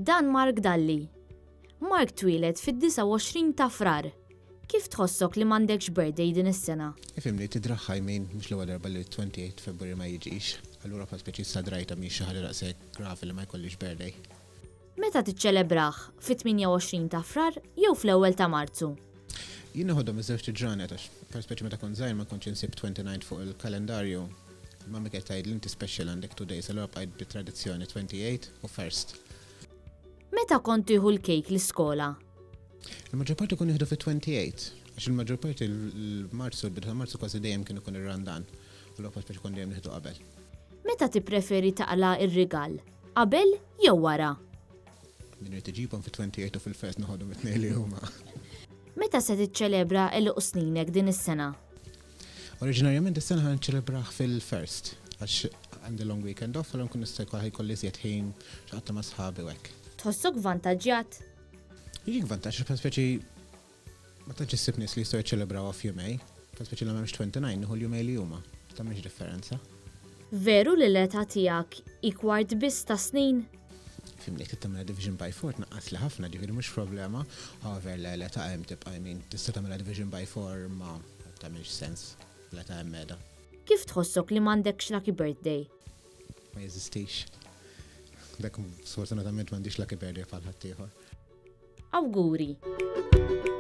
Dan Mark Dalli. Mark twieled fid-29 ta' frar. Kif tħossok li m'għandekx birthday din is-sena? Ifimni tidraħħa jmin mhux l-ewwel darba li 28 February ma jiġix. Allura pa speċi sadrajta mi xi ħaġa daqshekk grafi li ma jkollix birthday. Meta tiċċelebraħ fit-28 ta' frar jew fl-ewwel ta' Marzu? Jien naħodhom iż-żewġ ġranet għax per speċi meta kont żgħir ma kontx insib 29 fuq il-kalendarju. Mamma kienet tgħid li inti special għandek 2 days, allura bqajt bit-tradizzjoni 28 u first. Meta kont tieħu l-kejk l-iskola? Il-maġġor parti kun jieħdu fit-28, għax il-maġġor parti l-Marzu, l-bidu ta' Marzu kważi dejjem kienu kun ir-randan, u l-oppa speċi kun dejjem nieħdu qabel. Meta tippreferi taqla ir-rigal? Qabel jew wara? Min irid iġibhom fit-28 u fil-first naħodhom it-tnejn li huma. Meta se tiċċelebra eluq sninek din is-sena? Oriġinarjament is-sena ħan ċelebraħ fil-first, għax għandi long weekend off, għallum kun nista' jkolli iżjed ħin xaqta ma' sħabi u hekk. Tħossok vantaġġjat? Jiġik vantaġġ per speċi ma tantx issib nies li jistgħu jiċċelebraw f'jumej, per speċi li m'hemmx 29 nieħu l-jumej li huma, tagħmilx differenza. Veru li l-età tiegħek ikwart biss ta' snin? Fimni qed tagħmilha division by 4 tnaqqas li ħafna ġifieri mhux problema, however l-età hemm tibqa' tista' tagħmilha division by 4 ma tagħmilx sens l-età hemm medha. Kif tħossok li m'għandekx lucky birthday? Ma jeżistix. Dak sfortunatament m'għandix lucky birthday bħal ħadd ieħor. Awguri!